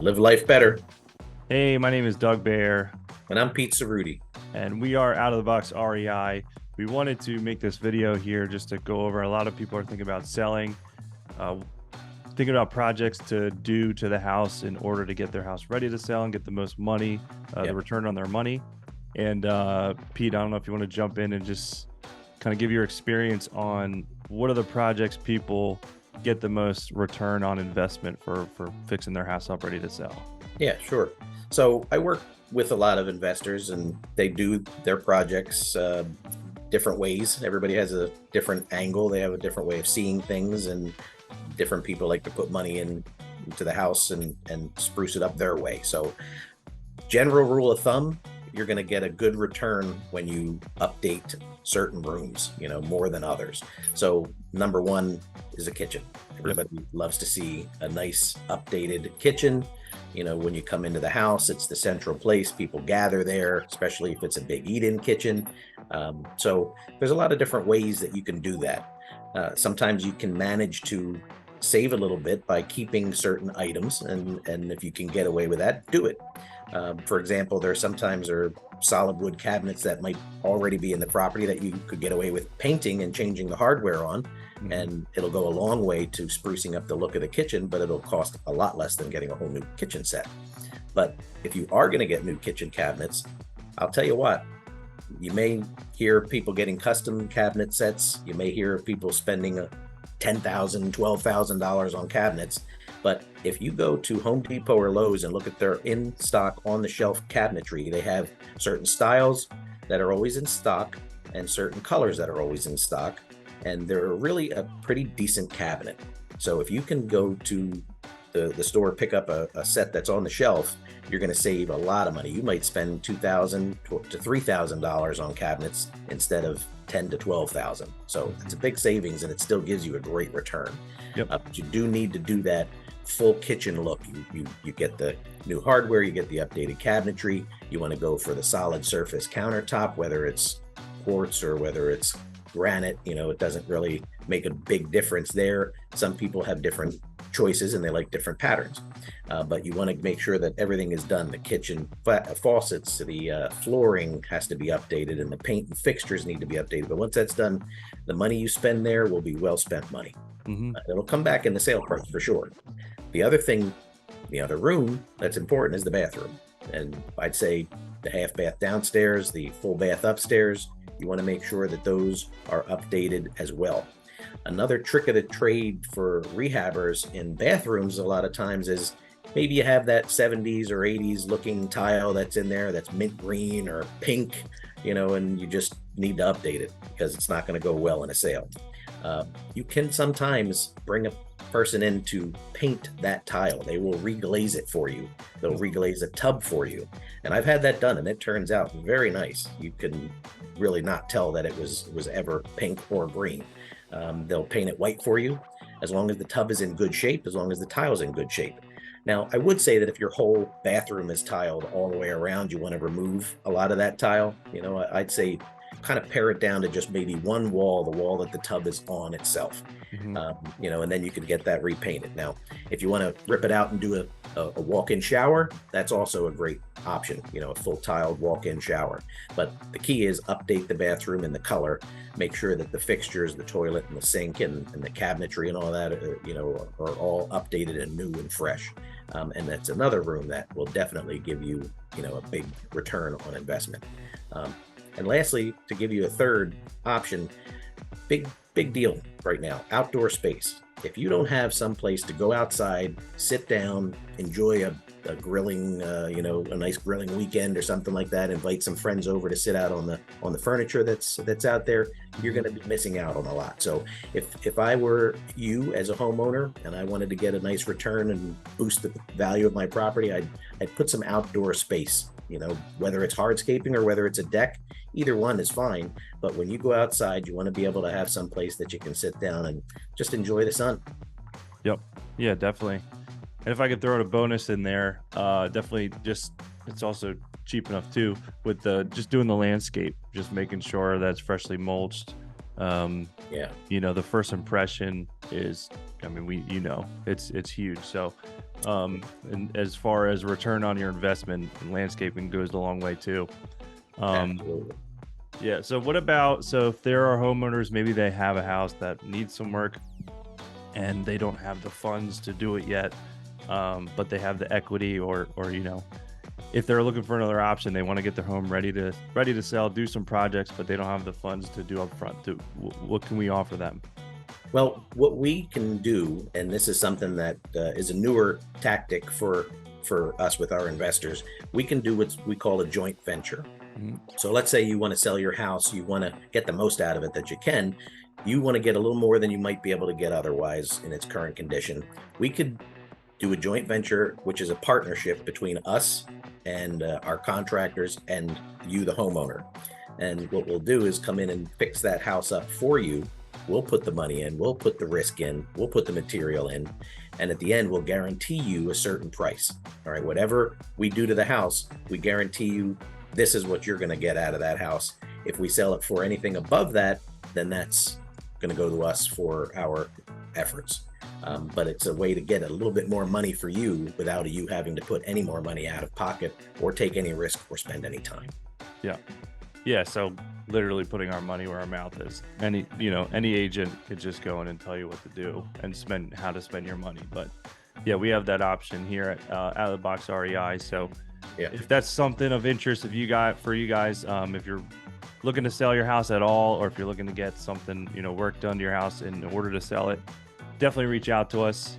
Live life better. Hey, my name is Doug Bear, And I'm Pete Cerruti. and we are Out of the Box REI. We wanted to make this video here just to go over. A lot of people are thinking about selling, uh, thinking about projects to do to the house in order to get their house ready to sell and get the most money, the Yep. return on their money. And Pete, I don't know if you want to jump in and just kind of give your experience on what are the projects people get the most return on investment for fixing their house up ready to sell. Yeah, sure. So I work with a lot of investors and they do their projects different ways. Everybody has a different angle. They have a different way of seeing things, and different people like to put money into the house and spruce it up their way. So general rule of thumb, you're going to get a good return when you update certain rooms, more than others. So number one is a kitchen. Everybody loves to see a nice updated kitchen. When you come into the house, it's the central place. People gather there, especially if it's a big eat-in kitchen. So there's a lot of different ways that you can do that. Sometimes you can manage to save a little bit by keeping certain items, and if you can get away with that, do it. For example, there sometimes are solid wood cabinets that might already be in the property that you could get away with painting and changing the hardware on, and it'll go a long way to sprucing up the look of the kitchen, but it'll cost a lot less than getting a whole new kitchen set. But if you are going to get new kitchen cabinets, I'll tell you what, you may hear people getting custom cabinet sets. You may hear people spending $10,000, $12,000 on cabinets. But if you go to Home Depot or Lowe's and look at their in-stock on-the-shelf cabinetry, they have certain styles that are always in stock and certain colors that are always in stock, and they're really a pretty decent cabinet. So if you can go to the store, pick up a set that's on the shelf, you're going to save a lot of money. You might spend $2,000 to $3,000 on cabinets instead of $10,000 to $12,000. So it's a big savings, and it still gives you a great return. Yep. But you do need to do that full kitchen look. You get the new hardware, you get the updated cabinetry. You want to go for the solid surface countertop, whether it's quartz or whether it's granite. It doesn't really make a big difference there. Some people have different choices and they like different patterns, but you want to make sure that everything is done. The kitchen faucets, the flooring has to be updated, and the paint and fixtures need to be updated. But once that's done, the money you spend there will be well spent money. It'll come back in the sale price for sure. The other thing, the other room that's important is the bathroom. And I'd say the half bath downstairs, the full bath upstairs, you want to make sure that those are updated as well. Another trick of the trade for rehabbers in bathrooms a lot of times is maybe you have that 70s or 80s looking tile that's in there that's mint green or pink, and you just need to update it because it's not going to go well in a sale. You can sometimes bring a person in to paint that tile. They will reglaze it for you. They'll reglaze a tub for you. And I've had that done, and it turns out very nice. You can really not tell that it was ever pink or green. They'll paint it white for you as long as the tub is in good shape, as long as the tile's in good shape. Now, I would say that if your whole bathroom is tiled all the way around, you want to remove a lot of that tile. I'd say kind of pare it down to just maybe one wall, the wall that the tub is on itself. And then you could get that repainted. Now, if you want to rip it out and do a walk-in shower, that's also a great option, a full tiled walk-in shower. But the key is update the bathroom and the color, make sure that the fixtures, the toilet and the sink and the cabinetry and all that, are all updated and new and fresh. And that's another room that will definitely give you, a big return on investment. And lastly, to give you a third option, big deal right now, outdoor space. If you don't have some place to go outside, sit down, enjoy a grilling, a nice grilling weekend or something like that, invite some friends over to sit out on the furniture that's out there, you're going to be missing out on a lot. So if I were you as a homeowner and I wanted to get a nice return and boost the value of my property, I'd put some outdoor space. Whether it's hardscaping or whether it's a deck, either one is fine. But when you go outside, you want to be able to have some place that you can sit down and just enjoy the sun. Yep. Yeah, definitely. And if I could throw in a bonus in there, definitely it's also cheap enough too with just doing the landscape, just making sure that's freshly mulched. The first impression is, it's huge. So And as far as return on your investment, landscaping goes a long way too. Absolutely. Yeah. So what about, so if there are homeowners, maybe they have a house that needs some work and they don't have the funds to do it yet, but they have the equity, or if they're looking for another option, they want to get their home ready to sell, do some projects, but they don't have the funds to do up front. What can we offer them? Well, what we can do, and this is something that is a newer tactic for us with our investors, we can do what we call a joint venture. So let's say you want to sell your house, you want to get the most out of it that you can. You want to get a little more than you might be able to get otherwise in its current condition. We could do a joint venture, which is a partnership between us and our contractors and you, the homeowner. And what we'll do is come in and fix that house up for you. We'll put the money in, we'll put the risk in, we'll put the material in, and at the end, we'll guarantee you a certain price. All right, whatever we do to the house, we guarantee you this is what you're going to get out of that house. If we sell it for anything above that, then that's going to go to us for our efforts. But it's a way to get a little bit more money for you without you having to put any more money out of pocket or take any risk or spend any time. Yeah. So literally putting our money where our mouth is. Any agent could just go in and tell you what to do and how to spend your money. But yeah, we have that option here at Out of the Box REI. So Yeah. if that's something of interest, for you guys, if you're looking to sell your house at all, or if you're looking to get something, work done to your house in order to sell it, definitely reach out to us.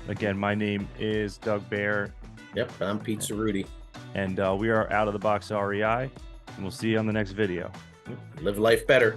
Again, my name is Doug Bear. Yep, I'm Pete Cerruti. And we are Out of the Box REI, and we'll see you on the next video. Live life better.